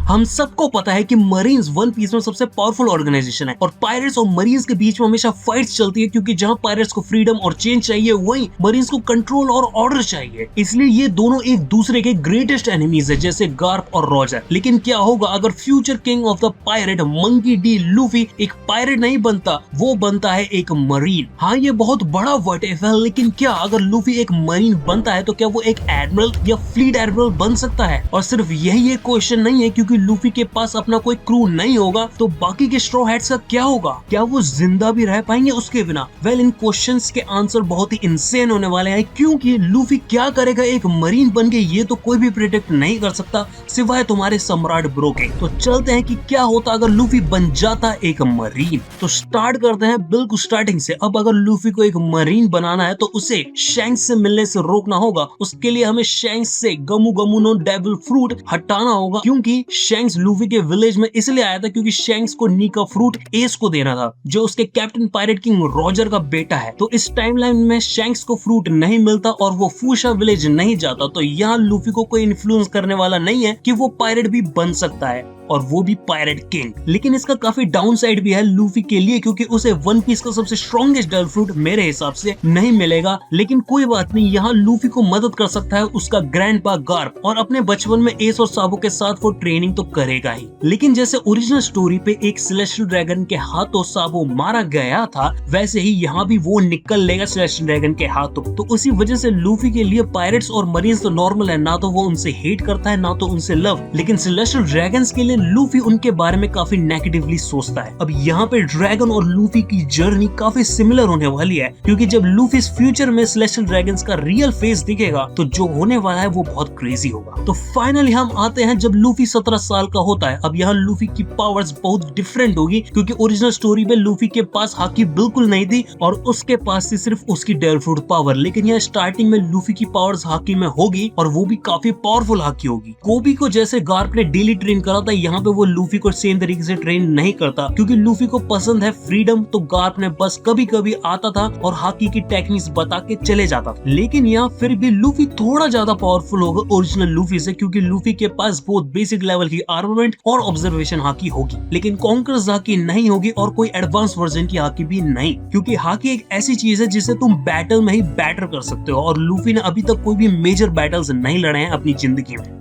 हम सबको पता है कि मरीन्स वन पीस में सबसे पावरफुल ऑर्गेनाइजेशन है और पायरेट्स और मरीन्स के बीच में हमेशा फाइट्स चलती है, क्योंकि जहां पायरेट्स को फ्रीडम और चेंज चाहिए वहीं मरीन्स को कंट्रोल और ऑर्डर चाहिए। इसलिए ये दोनों एक दूसरे के ग्रेटेस्ट एनिमीज है, जैसे गार्प और रॉजर। लेकिन क्या होगा अगर future king of the pirate monkey D Luffy एक पायरेट नहीं बनता, वो बनता है एक मरीन। हाँ, ये बहुत बड़ा व्हाट इफ है, लेकिन क्या अगर लूफी एक मरीन बनता है तो क्या वो एक एडमिरल या फ्लीट एडमिरल बन सकता है? और सिर्फ यही एक क्वेश्चन नहीं है, क्योंकि लूफी के पास अपना कोई क्रू नहीं होगा तो बाकी के स्ट्रॉ हैट्स का क्या होगा? क्या वो जिंदा भी रह पाएंगे उसके बिना? वेल, इन क्वेश्चंस के आंसर बहुत ही इंसेन होने वाले हैं, क्योंकि लूफी क्या करेगा एक मरीन बन के ये तो कोई भी प्रेडिक्ट नहीं कर सकता सिवाय तुम्हारे सम्राट ब्रो के। तो चलते हैं कि क्या होता अगर लूफी बन जाता एक मरीन। तो स्टार्ट करते हैं बिल्कुल स्टार्टिंग से। अब अगर लूफी को एक मरीन बनाना है तो उसे शैंक्स से मिलने से रोकना होगा। उसके लिए हमें शैंक्स से गमू गमू नो डेविल फ्रूट हटाना होगा, क्योंकि शैंक्स लूफी के विलेज में इसलिए आया था क्योंकि शैंक्स को नी का फ्रूट एस को देना था, जो उसके कैप्टन पायरेट किंग रॉजर का बेटा है। तो इस टाइमलाइन में शैंक्स को फ्रूट नहीं मिलता और वो फूशा विलेज नहीं जाता, तो यहाँ लूफी को कोई इन्फ्लुएंस करने वाला नहीं है कि वो पायरेट भी बन सकता है, और वो भी पायरेट किंग। लेकिन इसका काफी डाउन साइड भी है लूफी के लिए, क्योंकि उसे वन पीस का सबसे स्ट्रॉन्गेस्ट डेविल फ्रूट मेरे हिसाब से नहीं मिलेगा। लेकिन कोई बात नहीं, यहाँ लूफी को मदद कर सकता है उसका ग्रैंडपा गार्प, और अपने बचपन में एस और साबो के साथ वो ट्रेनिंग तो करेगा ही। लेकिन जैसे ओरिजिनल स्टोरी पे एक सेलेस्टियल ड्रैगन के हाथों साबो मारा गया था, वैसे ही यहाँ भी वो निकल लेगा सेलेस्टियल ड्रैगन के हाथों। तो उसी वजह से लूफी के लिए पायरेट्स और मरीन्स तो नॉर्मल है, ना तो वो उनसे हेट करता है ना तो उनसे लव। लेकिन सेलेस्टियल ड्रैगन्स के लिए लूफी उनके बारे में काफी नेगेटिवली सोचता है। अब यहाँ पे ड्रैगन और लूफी की जर्नी काफी सिमिलर होने वाली है, क्योंकि जब लूफी इस फ्यूचर में सेलेस्टियल ड्रैगन्स का रियल फेस दिखेगा तो जो होने वाला है वो बहुत क्रेजी होगा। तो फाइनली हम आते हैं जब लूफी 17 साल का होता है। अब यहाँ लूफी की पावर्स बहुत डिफरेंट होगी, क्योंकि ओरिजिनल स्टोरी में लूफी के पास हाकी बिल्कुल नहीं थी और उसके पास थी सिर्फ उसकी डेविल फ्रूट पावर। लेकिन यहाँ स्टार्टिंग में लूफी की पावर्स हाकी में होगी, और वो भी काफी पावरफुल हाकी होगी। कोबी को जैसे गार्प ने डेली ट्रेन करा था, यहाँ पे वो लूफी को सेम तरीके से ट्रेन नहीं करता, क्योंकि लूफी को पसंद है फ्रीडम। तो गार्प ने बस कभी कभी आता था और हाकी की टेक्निक्स बता के चले जाता था। लेकिन यहाँ फिर भी लूफी थोड़ा ज्यादा पावरफुल होगा ओरिजिनल लूफी से, क्योंकि लूफी के पास बहुत बेसिक लेवल की आर्ममेंट और ऑब्जर्वेशन हाकी होगी, लेकिन कॉन्कर्स हाकी नहीं होगी और कोई एडवांस वर्जन की हाकी भी नहीं, क्योंकि हाकी एक ऐसी चीज है जिसे तुम बैटल में ही बैटर कर सकते हो, और लूफी ने अभी तक कोई भी मेजर बैटल्स नहीं लड़े हैं अपनी जिंदगी में।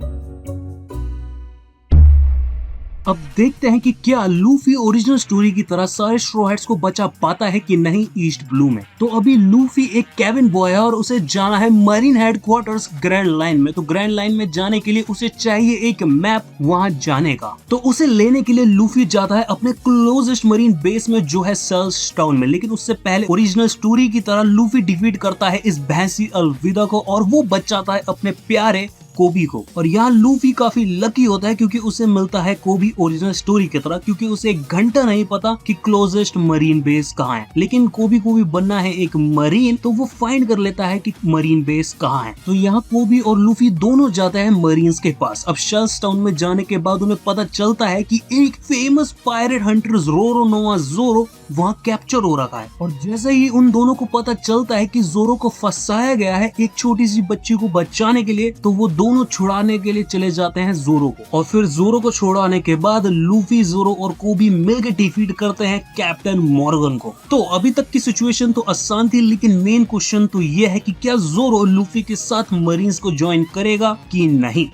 अब देखते हैं कि क्या लूफी ओरिजिनल स्टोरी की तरह सारे स्ट्रॉ हैट्स को बचा पाता है कि नहीं ईस्ट ब्लू में। तो अभी लूफी एक केबिन बॉय है और उसे जाना है मरीन हेडक्वार्टर्स ग्रैंड लाइन में। तो ग्रैंड लाइन में जाने के लिए उसे चाहिए एक मैप वहां जाने का। तो उसे लेने के लिए लूफी जाता है अपने क्लोजेस्ट मरीन बेस में, जो है सेल्स टाउन में। लेकिन उससे पहले ओरिजिनल स्टोरी की तरह लूफी डिफीट करता है इस भैंसी अलविदा को, और वो बचाता है अपने प्यारे कोबी को। और यहाँ लूफी काफी लकी होता है, क्योंकि उसे मिलता है कोबी ओरिजिनल स्टोरी की तरह, क्योंकि उसे एक घंटा नहीं पता कि क्लोजेस्ट मरीन बेस कहाँ है। लेकिन कोबी को भी बनना है एक मरीन, तो वो फाइंड कर लेता है कि मरीन बेस कहाँ है। तो यहाँ कोबी और लूफी दोनों जाते हैं मरीन्स के पास। अब शेल्स टाउन में जाने के बाद उन्हें पता चलता है कि एक फेमस पायरेट हंटर जोरो नोवा जोरो वहाँ कैप्चर हो रखा है। और जैसे ही उन दोनों को पता चलता है कि जोरो को फंसाया गया है एक छोटी सी बच्ची को बचाने के लिए, तो वो दोनों छुड़ाने के लिए चले जाते हैं जोरो को। और फिर जोरो को छुड़ाने के बाद लूफी, जोरो और कोबी मिलकर डिफीट करते हैं कैप्टन मॉर्गन को। तो अभी तक की सिचुएशन तो आसान थी, लेकिन मेन क्वेश्चन तो ये है कि क्या जोरो लूफी के साथ मरीन्स को ज्वाइन करेगा कि नहीं।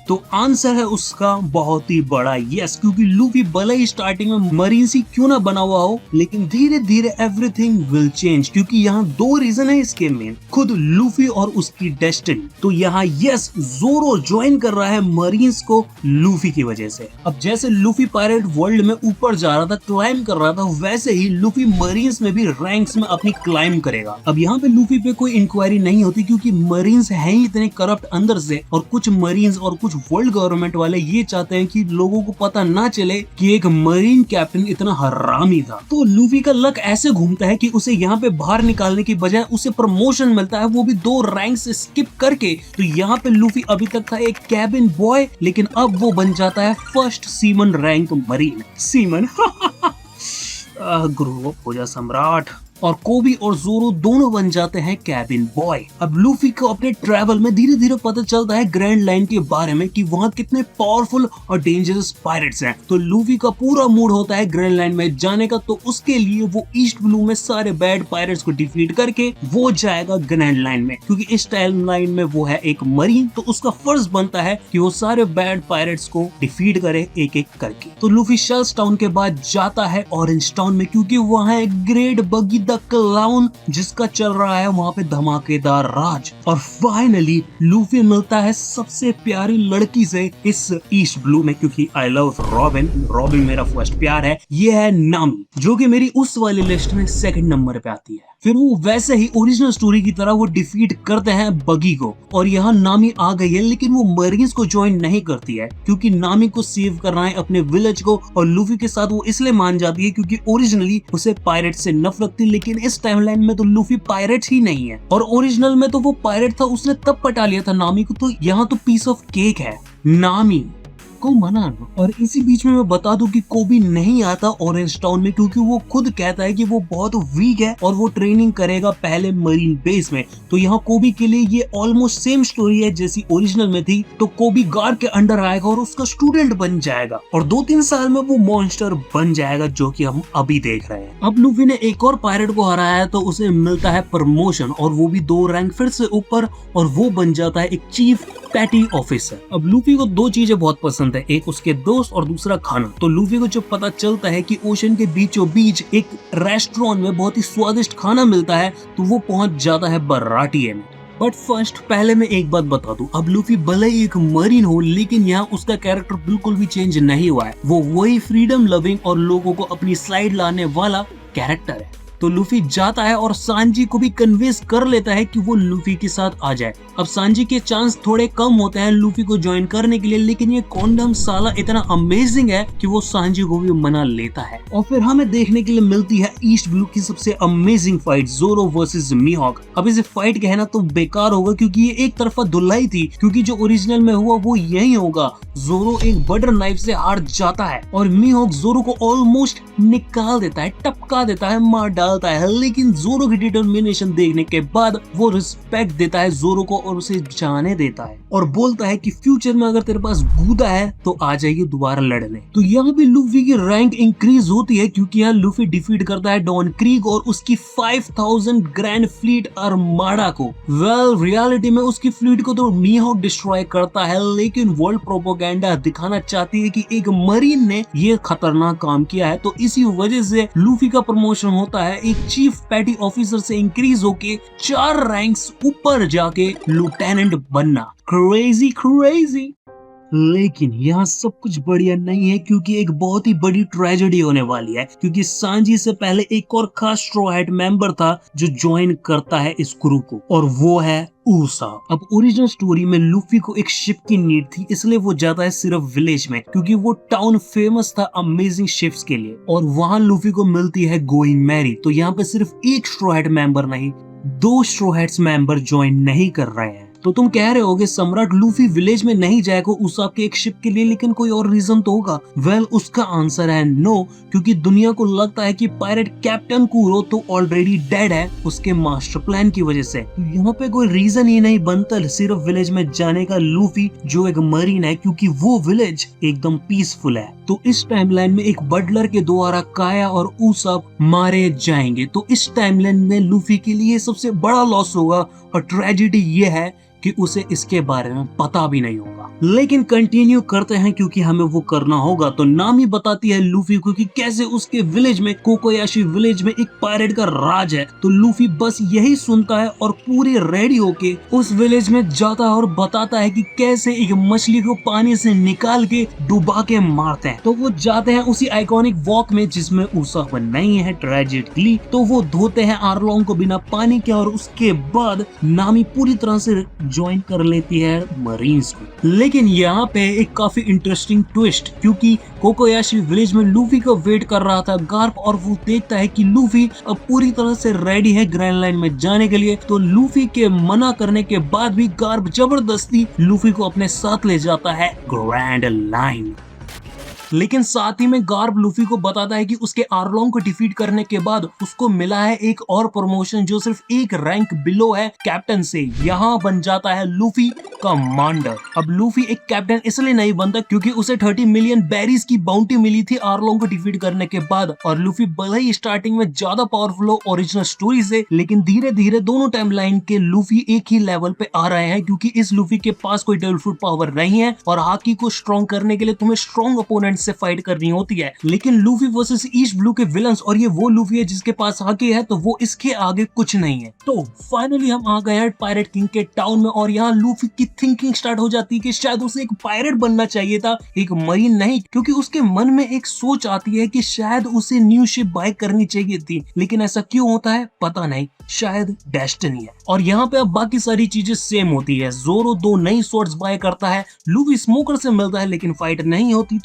तो आंसर है उसका बहुत ही बड़ा यस, क्योंकि लूफी भले ही स्टार्टिंग में मरीन्स ही क्यों ना बना हुआ हो, लेकिन धीरे धीरे एवरीथिंग विल चेंज, क्योंकि यहाँ दो रीजन है इसके मेन, खुद लूफी और उसकी डेस्टिनी। तो यहाँ यस, जोरो ज्वाइन कर रहा है मरीन्स को लूफी की वजह से। अब जैसे लूफी पायरेट वर्ल्ड में ऊपर जा रहा था, क्लाइम कर रहा था, वैसे ही लूफी मरीन्स में भी रैंक्स में अपनी क्लाइम करेगा। अब यहाँ पे लूफी पे कोई इंक्वायरी नहीं होती, क्योंकि मरीन्स है ही इतने करप्ट अंदर से, और कुछ मरीन्स और कुछ वर्ल्ड गवर्नमेंट वाले ये चाहते हैं कि लोगों को पता ना चले कि एक मरीन कैप्टन इतना हरामी था। तो लूफी का लक ऐसे घूमता है कि उसे यहाँ पे बाहर निकालने की बजाय उसे प्रमोशन मिलता है, वो भी 2 रैंक से स्किप करके। तो यहाँ पे लूफी अभी तक था एक कैबिन बॉय, लेकिन अब वो बन जाता है first semen rank marine. Semen grow up हो जा सम्राट। और कोबी और जोरो दोनों बन जाते हैं कैबिन बॉय। अब लूफी को अपने ट्रैवल में धीरे धीरे पता चलता है ग्रैंड लाइन के बारे में कि वहाँ कितने पावरफुल और डेंजरस पायरेट्स हैं। तो लूफी का पूरा मूड होता है ग्रैंड लाइन में जाने का, तो उसके लिए वो ईस्ट ब्लू में सारे बैड पायरेट्स को डिफीट करके वो जाएगा ग्रैंड लाइन में, क्योंकि इस टाइम लाइन में वो है एक मरीन, तो उसका फर्ज बनता है कि वो सारे बैड पायरेट्स को डिफीट करे एक एक करके। तो लूफी शेल्स टाउन के बाद जाता है ऑरेंज टाउन में, क्योंकि वहाँ एक ग्रेट बगी द क्लाउन जिसका चल रहा है वहाँ पे धमाकेदार राज। और फाइनली लूफी मिलता है सबसे प्यारी लड़की से इस ईस्ट ब्लू में, क्योंकि आई लव रॉबिन, रॉबिन मेरा फर्स्ट प्यार है। ये है नामी, जो कि मेरी उस वाली लिस्ट में सेकंड नंबर पे आती है। फिर वो वैसे ही ओरिजिनल स्टोरी की तरह वो डिफीट करते हैं बगी को, और यहाँ नामी आ गई है, लेकिन वो मरीन्स को ज्वाइन नहीं करती है क्योंकि नामी को सेव करना है अपने विलेज को। और लूफी के साथ वो इसलिए मान जाती है क्योंकि ओरिजिनली उसे पायरेट से नफरत थी, लेकिन इस टाइमलाइन में तो लूफी पायरेट ही नहीं है, और ओरिजिनल में तो वो पायरेट था, उसने तब पटा लिया था नामी को। तो यहाँ तो पीस ऑफ केक है नामी को मनाना। और इसी बीच में मैं बता दूं कि कोबी नहीं आता ऑरेंज टाउन में, क्योंकि वो खुद कहता है कि वो बहुत वीक है और वो ट्रेनिंग करेगा पहले मरीन बेस में। तो यहाँ कोबी के लिए ये ऑलमोस्ट सेम स्टोरी है जैसी ओरिजिनल में थी। तो कोबी गार्ड के अंडर आएगा और उसका स्टूडेंट बन जाएगा, और 2-3 साल में वो मॉन्स्टर बन जाएगा, जो कि हम अभी देख रहे हैं। अब लूफी ने एक और पायरेट को हराया है, तो उसे मिलता है प्रमोशन, और वो भी 2 रैंक फिर से ऊपर, और वो बन जाता है एक चीफ पैटी ऑफिसर। अब लूफी को 2 चीजें बहुत पसंद है, एक उसके दोस्त और दूसरा खाना। तो लूफी को जब पता चलता है कि ओशन के बीचों बीच एक रेस्टोरेंट में बहुत ही स्वादिष्ट खाना मिलता है, तो वो पहुंच जाता है बराटिए में। बट फर्स्ट पहले मैं एक बात बता दूं, अब लूफी भले ही एक मरीन हो, लेकिन यहाँ उसका कैरेक्टर बिल्कुल भी चेंज नहीं हुआ है। वो वही फ्रीडम लविंग और लोगों को अपनी साइड लाने वाला कैरेक्टर है। तो लूफी जाता है और सांजी को भी कन्विंस कर लेता है कि वो लूफी के साथ आ जाए। अब सांजी के चांस थोड़े कम होते हैं लूफी को ज्वाइन करने के लिए, लेकिन ये कॉन्डम साला इतना अमेजिंग है कि वो सांजी को भी मना लेता है। और फिर हमें देखने के लिए मिलती है ईस्ट ब्लू की सबसे अमेजिंग फाइट, जोरो वर्सेस मीहॉक। अब इसे फाइट कहना तो बेकार होगा क्योंकि ये एक तरफा धुलाई थी, क्योंकि जो ओरिजिनल में हुआ वो यही होगा। जोरो एक बटर नाइफ से हार जाता है और मीहॉक जोरो को ऑलमोस्ट निकाल देता है, टपका देता है, मार डालता है। लेकिन जोरो की डिटर्मिनेशन देखने के बाद वो रिस्पेक्ट देता है जोरो को और उसे जाने देता है, और बोलता है कि फ्यूचर में अगर तेरे पास गूदा है तो आ जाइए दोबारा लड़ने। तो यहाँ पे लूफी की रैंक इंक्रीज होती है, क्योंकि यहाँ लूफी डिफीट करता है डॉन क्रीग और उसकी 5000 ग्रैंड फ्लीट आर्माडा को। वेल रियलिटी में उसकी फ्लीट को तो मीहॉक डिस्ट्रॉय करता है, लेकिन वर्ल्ड प्रोपोगेंडा दिखाना चाहती है कि एक मरीन ने ये खतरनाक काम किया है। तो इसी वजह से लूफी का प्रमोशन होता है एक चीफ पैटी ऑफिसर से इंक्रीज होके 4 रैंक्स ऊपर जाके लिeutenant बनना। Crazy crazy. लेकिन यहाँ सब कुछ बढ़िया नहीं है, क्योंकि एक बहुत ही बड़ी ट्रेजेडी होने वाली है, क्योंकि सांजी से पहले एक और खास स्ट्रॉ हैट मेंबर था जो ज्वाइन करता है इस क्रू को, और वो है उसाप। अब ओरिजिनल स्टोरी में लूफी को एक शिप की नीड थी, इसलिए वो जाता है सिर्फ विलेज में, क्योंकि वो टाउन फेमस था अमेजिंग शिप्स के लिए, और वहाँ लूफी को मिलती है गोइंग मैरी। तो यहाँ पे सिर्फ एक स्ट्रॉ हैट मेंबर नहीं, 2 स्ट्रॉ हैट्स मेंबर ज्वाइन नहीं कर रहे हैं। तो तुम कह रहे होगे सम्राट लूफी विलेज में नहीं जाएगा उसाप के एक शिप के लिए, लेकिन कोई और रीजन तो होगा। वेल उसका आंसर है नो, क्योंकि दुनिया को लगता है कि पायरेट कैप्टन कुरो तो ऑलरेडी डेड है उसके मास्टर प्लान की वजह से। तो यहाँ पे कोई रीजन ही नहीं बनता सिर्फ विलेज में जाने का लूफी जो एक मरीन है, क्योंकि वो विलेज एकदम पीसफुल है। तो इस टाइमलाइन में एक बटलर के द्वारा काया और उसाप मारे जाएंगे। तो इस टाइमलाइन में लूफी के लिए सबसे बड़ा लॉस होगा, और ट्रेजेडी ये है कि उसे इसके बारे में पता भी नहीं होगा। लेकिन कंटिन्यू करते हैं क्योंकि हमें वो करना होगा। तो नामी बताती है लूफी को कि कैसे उसके विलेज में, कोकोयाशी विलेज में एक पायरेट का राज है। तो लूफी बस यही सुनता है और पूरे रेडी होके उस विलेज में जाता है और बताता है कि कैसे एक मछली को पानी से निकाल के डुबा के मारते हैं। तो वो जाते हैं उसी आइकॉनिक वॉक में जिसमें उसाप नहीं है ट्रेजिकली। तो वो धोते हैं आर्लोंग को बिना पानी के, और उसके बाद नामी पूरी तरह से ज्वाइन कर लेती है मरीन्स को। लेकिन यहाँ पे एक काफी इंटरेस्टिंग ट्विस्ट, क्योंकि कोकोयाशी विलेज में लूफी का वेट कर रहा था गार्प, और वो देखता है कि लूफी अब पूरी तरह से रेडी है ग्रैंड लाइन में जाने के लिए। तो लूफी के मना करने के बाद भी गार्प जबरदस्ती लूफी को अपने साथ ले जाता है ग्रैंड लाइन। लेकिन साथ ही में गार्प लूफी को बताता है कि उसके आर्लोंग को डिफीट करने के बाद उसको मिला है एक और प्रमोशन जो सिर्फ एक रैंक बिलो है कैप्टन से। यहाँ बन जाता है लूफी कमांडर। अब लूफी एक कैप्टन इसलिए नहीं बनता क्योंकि उसे 30 मिलियन बैरीज की बाउंटी मिली थी आर्लोंग को डिफीट करने के बाद। और लूफी भले ही स्टार्टिंग में ज्यादा पावरफुल हो ओरिजिनल स्टोरी से, लेकिन धीरे धीरे दोनों टाइमलाइन के लूफी एक ही लेवल पे आ रहे हैं क्योंकि इस लूफी के पास कोई डेविल फ्रूट पावर नहीं है और हाकी को स्ट्रॉन्ग करने के लिए तुम्हें स्ट्रॉन्ग अपोनेंट से फाइट करनी होती है। लेकिन लूफी वर्सेस ईस्ट ब्लू के विलन्स, और ये वो लूफी है जिसके पास हाकी है तो वो इसके आगे कुछ नहीं है। तो फाइनली हम आ गए हैं पायरेट किंग के टाउन में और यहाँ लूफी की थिंकिंग स्टार्ट हो जाती है कि शायद उसे एक पायरेट बनना चाहिए था, एक मरीन नहीं, क्योंकि उसके मन में एक सोच आती है कि शायद उसे न्यू शिप बाय करनी चाहिए थी। लेकिन ऐसा क्यों होता है पता नहीं, शायद डेस्टिनी है। और यहाँ पे अब बाकी सारी चीजें सेम होती है। जोरो 2 नई स्वॉर्ड्स बाय करता है, लूफी स्मोकर से मिलता है लेकिन फाइट नहीं होती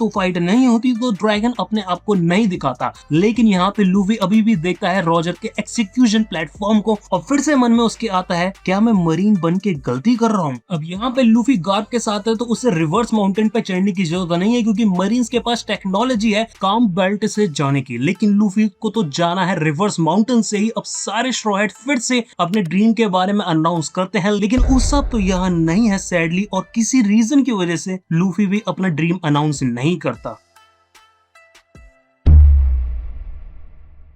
तो ड्रैगन अपने आप को नहीं दिखाता। लेकिन यहाँ पे लूफी अभी भी देखता है रॉजर के एक्सिक्यूशन प्लेटफॉर्म को और फिर से मन में उसके आता है क्या मैं मरीन बन के गलती कर रहा हूँ। अब यहाँ पे लूफी गार्प के साथ है तो उसे रिवर्स माउंटेन पे चढ़ने की जरूरत नहीं है क्योंकि मरीन्स के पास टेक्नोलॉजी है काम बेल्ट से जाने की। लेकिन लूफी को तो जाना है रिवर्स माउंटेन से ही। अब सारे स्ट्रॉ हैट फिर से अपने ड्रीम के बारे में अनाउंस करते हैं, लेकिन उsopp तो यहाँ नहीं है सैडली, और किसी रीजन की वजह से लूफी भी अपना ड्रीम अनाउंस नहीं करता।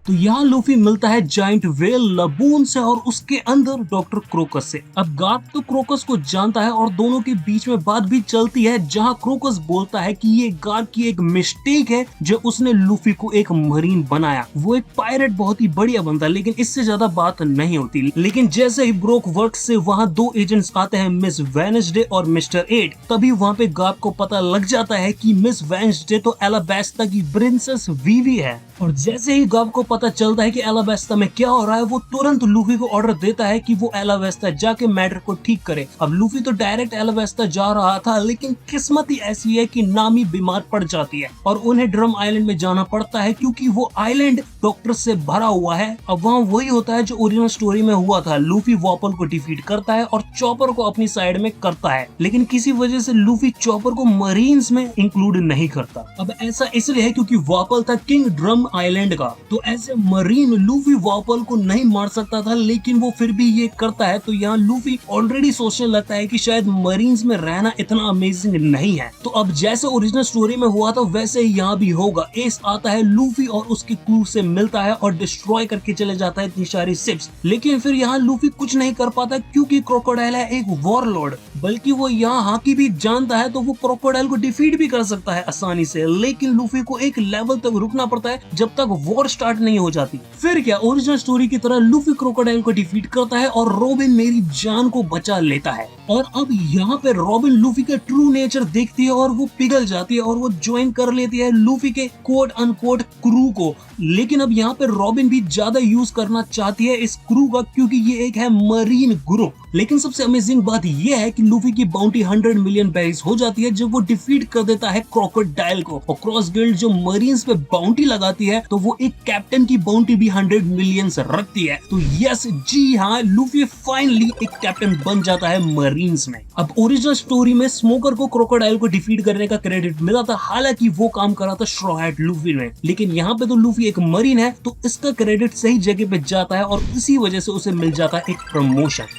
तो यहाँ लूफी मिलता है जाइंट वेल लबून से और उसके अंदर डॉक्टर क्रोकस से। अब गार्प तो क्रोकस को जानता है और दोनों के बीच में बात भी चलती है जहाँ क्रोकस बोलता है कि ये गार्प की एक मिस्टेक है जो उसने लूफी को एक मरीन बनाया। वो एक पायरेट बहुत ही बढ़िया बनता है लेकिन इससे ज्यादा बात नहीं होती। लेकिन जैसे ही ब्रोक वर्क से वहाँ 2 एजेंट्स आते हैं, मिस वेडनेसडे और मिस्टर 8, तभी वहाँ पे गार्प को पता लग जाता है कि मिस वेडनेसडे तो एलाबास्टा की प्रिंसेस वीवी है। और जैसे ही गार्प को पता चलता है कि एलाबास्टा में क्या हो रहा है, वो तुरंत लूफी को ऑर्डर देता है कि वो एलाबास्टा जाके मैटर को ठीक करे। अब लूफी तो डायरेक्ट एलाबास्टा जा रहा था, लेकिन किस्मत ही ऐसी है कि नामी बीमार पड़ जाती है और उन्हें ड्रम आइलैंड में जाना पड़ता है क्योंकि वो आइलैंड डॉक्टर से भरा हुआ है। अब वहाँ वही होता है जो ओरिजिनल स्टोरी में हुआ था, लूफी वॉपल को डिफीट करता है और चॉपर को अपनी साइड में करता है, लेकिन किसी वजह से लूफी चॉपर को मरीन्स में इंक्लूड नहीं करता। अब ऐसा इसलिए है क्योंकि वॉपल था किंग ड्रम आइलैंड का, तो ऐसे मरीन लूफी वॉपल को नहीं मार सकता था, लेकिन वो फिर भी ये करता है। तो यहाँ लूफी ऑलरेडी सोचने लगता है कि शायद मरीन्स में रहना इतना अमेजिंग नहीं है। तो अब जैसे ओरिजिनल स्टोरी में हुआ था वैसे ही यहाँ भी होगा। एस आता है लूफी और उसके क्रू से मिलता है और डिस्ट्रॉय करके चले जाता है इतनी सारी शिप्स, लेकिन फिर यहाँ लूफी कुछ नहीं कर पाता क्योंकि क्रोकोडाइल है एक वॉरलॉर्ड। बल्कि वो यहाँ हाकी भी जानता है तो वो क्रोकोडाइल को डिफीट भी कर सकता है आसानी से, लेकिन लूफी को एक लेवल तक रुकना पड़ता है जब तक वॉर स्टार्ट नहीं हो जाती। फिर क्या ओरिजिनल स्टोरी की तरह लूफी क्रोकोडाइल को डिफीट करता है और रॉबिन मेरी जान को बचा लेता है। और अब यहाँ पे रॉबिन लूफी का ट्रू नेचर देखती है और वो पिघल जाती है और वो ज्वाइन कर लेती है लूफी के कोट अनकोट क्रू को। लेकिन अब यहाँ पे रॉबिन भी ज्यादा यूज करना चाहती है इस क्रू का क्योंकि ये एक है मरीन ग्रुप। लेकिन सबसे अमेजिंग बात ये है कि लूफी की बाउंटी 100 मिलियन बैरीज हो जाती है जब वो डिफीट कर देता है क्रोकोडाइल को। और क्रॉस गिल्ड जो मरीन्स पे बाउंटी लगाती है तो वो एक कैप्टन की बाउंटी भी 100 मिलियन रखती है। तो यस जी हाँ, लूफी फाइनली एक कैप्टन बन जाता है मरीन्स में। अब ओरिजिनल स्टोरी में स्मोकर को क्रोकोडाइल को डिफीट करने का क्रेडिट मिला था, हालांकि वो काम करा था स्ट्रॉ हैट लूफी ने। लेकिन यहाँ पे तो लूफी एक मरीन है तो इसका क्रेडिट सही जगह पे जाता है और इसी वजह से उसे मिल जाता है एक प्रमोशन।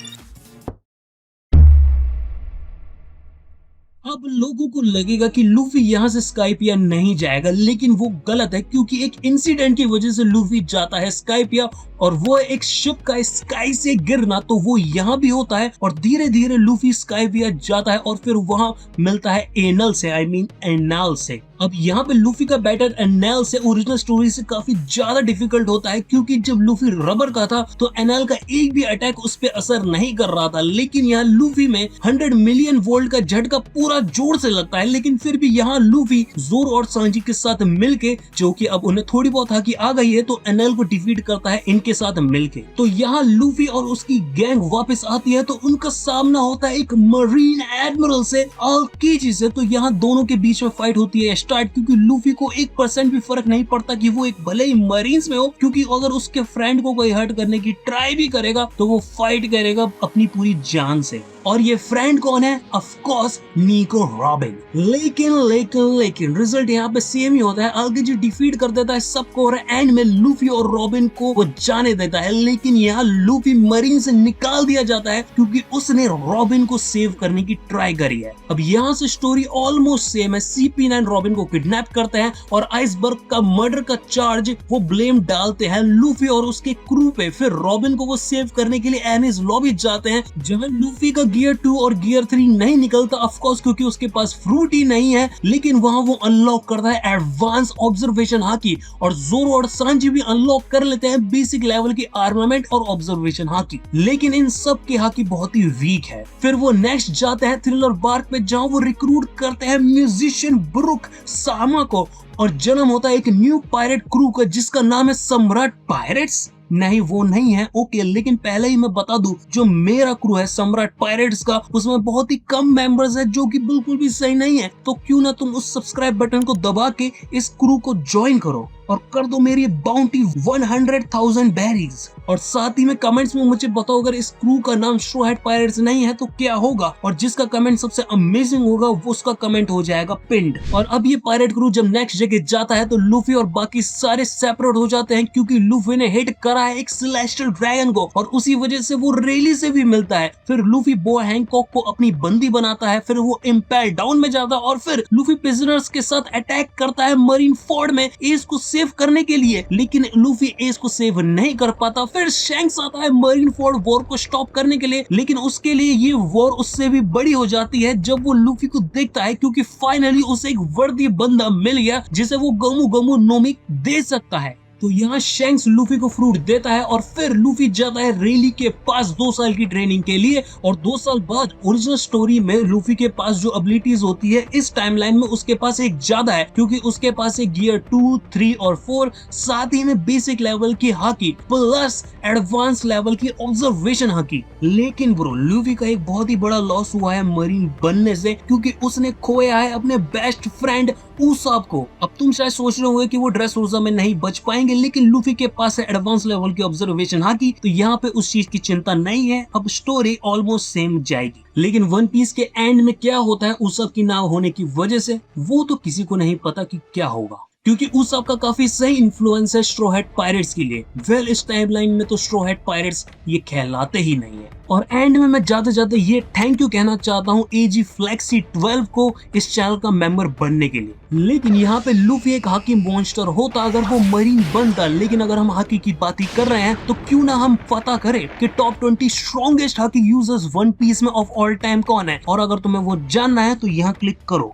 अब लोगों को लगेगा कि लूफी यहाँ से स्काइपिया नहीं जाएगा, लेकिन वो गलत है क्योंकि एक इंसिडेंट की वजह से लूफी जाता है स्काइपिया और वो एक शिप का स्काई से गिरना, तो वो यहाँ भी होता है और धीरे धीरे लूफी स्काइपिया जाता है और फिर वहां मिलता है एनल से, आई मीन एनाल से। अब यहाँ पे लूफी का बैटल एनाल से ओरिजिनल स्टोरी से काफी ज्यादा डिफिकल्ट होता है क्योंकि जब लूफी रबर का था तो एनाल का एक भी अटैक उस पर असर नहीं कर रहा था। लेकिन यहाँ लूफी में 100 मिलियन वोल्ट का झटका पूरा जोर से लगता है, लेकिन फिर भी यहाँ लूफी जोरो और सांजी के साथ मिलके, जो कि अब उन्हें थोड़ी बहुत हाकी आ गई है, तो एनाल को डिफीट करता है इनके साथ मिलके। तो यहाँ लूफी और उसकी गैंग वापस आती है तो उनका सामना होता है एक मरीन एडमिरल से, आलकीजी से। तो यहाँ दोनों के बीच में फाइट होती है स्टार्ट, क्योंकि लूफी को 1% भी फर्क नहीं पड़ता कि वो एक भले ही मरीन्स में हो, क्योंकि अगर उसके फ्रेंड को कोई हर्ट करने की ट्राई भी करेगा तो वो फाइट करेगा अपनी पूरी जान से। और ये फ्रेंड कौन है? ऑफ कोर्स निको रॉबिन। लेकिन रिजल्ट यहाँ पे सेम ही होता है। आगे डिफीट कर देता है सबको और एंड में लूफी और रॉबिन को वो जाने देता है, लेकिन यहाँ लूफी मरीन से निकाल दिया जाता है क्योंकि उसने रॉबिन को सेव करने की ट्राई करी है। अब यहाँ से स्टोरी ऑलमोस्ट सेम है। CP9 रॉबिन को किडनैप करते हैं और आइसबर्ग का मर्डर का चार्ज वो ब्लेम डालते हैं लूफी और उसके क्रू पे। फिर रॉबिन को वो सेव करने के लिए एनिस लॉबी जाते हैं जहां लूफी का गियर 2 और गियर 3 नहीं निकलता, ऑफ कोर्स क्योंकि उसके पास फ्रूट ही नहीं है। लेकिन वहां वो अनलॉक करता है एडवांस ऑब्जर्वेशन हाकी और जोरो और सांजी भी अनलॉक कर लेते हैं बेसिक लेवल की आर्मामेंट और ऑब्जर्वेशन हाकी। लेकिन इन सब के हाकी बहुत ही वीक है। फिर वो नेक्स्ट जाते हैं थ्रिलर बार्क पे जहां वो रिक्रूट करते हैं म्यूजिशियन ब्रुक सामा को और जन्म होता है एक न्यू पायरेट क्रू का जिसका नाम है सम्राट पायरेट्स। नहीं, वो नहीं है। ओके, लेकिन पहले ही मैं बता दूं, जो मेरा क्रू है सम्राट पायरेट्स का, उसमें बहुत ही कम मेंबर्स है जो कि बिल्कुल भी सही नहीं है। तो क्यों ना तुम उस सब्सक्राइब बटन को दबा के इस क्रू को ज्वाइन करो और कर दो मेरी बाउंटी 100,000 बेरीज। और साथ ही में कमेंट्स में मुझे बताओ अगर इस क्रू का नाम स्ट्रॉ हैट पायरेट्स नहीं है तो क्या होगा, और जिसका कमेंट सबसे अमेजिंग होगा वो उसका कमेंट हो जाएगा पिंड। और अब ये पायरेट क्रू जब नेक्स्ट जगह जाता है तो लूफी और बाकी सारे सेपरेट हो जाते हैं क्योंकि लूफी ने हिट करा है एक सेलेस्टियल ड्रैगन को और उसी वजह से वो रेली से भी मिलता है। फिर लूफी बो हैंकॉक को अपनी बंदी बनाता है, फिर वो इम्पेल डाउन में जाता है और फिर लूफी प्रिजनर्स के साथ अटैक करता है मरीन फोर्ड में एस को सेव करने के लिए, लेकिन लूफी एस को सेव नहीं कर पाता। फिर शैंक्स आता है मरीन फोर्ड वॉर को स्टॉप करने के लिए, लेकिन उसके लिए ये वॉर उससे भी बड़ी हो जाती है जब वो लूफी को देखता है क्योंकि फाइनली उसे एक वर्दी बंदा मिल गया जिसे वो गमू गमू नोमी दे सकता है। तो यहाँ शैंक्स लूफी को फ्रूट देता है और फिर लूफी जाता है रेली के पास 2 साल की ट्रेनिंग के लिए और 2 साल बाद ओरिजिनल स्टोरी में लूफी के पास जो एबिलिटीज होती है इस टाइमलाइन में उसके पास एक ज्यादा है क्योंकि उसके पास एक गियर 2, 3 और 4 साथ ही में बेसिक लेवल की हाकी प्लस एडवांस लेवल की ऑब्जर्वेशन हाकी। लेकिन ब्रो लूफी का एक बहुत ही बड़ा लॉस हुआ है मरीन बनने से क्योंकि उसने खोया है अपने बेस्ट फ्रेंड उसाब को। अब तुम शायद सोच रहे होंगे कि वो ड्रेस रोजा में नहीं बच पाएंगे, लेकिन लूफी के पास है एडवांस लेवल की ऑब्जर्वेशन हाकी तो यहाँ पे उस चीज की चिंता नहीं है। अब स्टोरी ऑलमोस्ट सेम जाएगी, लेकिन वन पीस के एंड में क्या होता है उसाब की ना होने की वजह से वो तो किसी को नहीं पता कि क्या होगा क्योंकि उसाब का काफी सही इन्फ्लुएंस है स्ट्रॉ हैट पायरेट्स के लिए। वेल इस टाइमलाइन में तो स्ट्रॉ हैट पायरेट्स ये कहलाते ही नहीं है। और एंड में मैं जाते जाते ये थैंक यू कहना चाहता हूँ AG फ्लेक्सी 12 को इस चैनल का मेंबर बनने के लिए। लेकिन यहाँ पे लूफी एक हाकी मॉन्स्टर होता अगर वो मरीन बनता, लेकिन अगर हम हाकी की बात ही कर रहे हैं तो क्यों ना हम पता करें कि top 20 strongest Haki users One Piece में ऑफ ऑल टाइम कौन है। और अगर तुम्हें वो जानना है तो यहाँ क्लिक करो।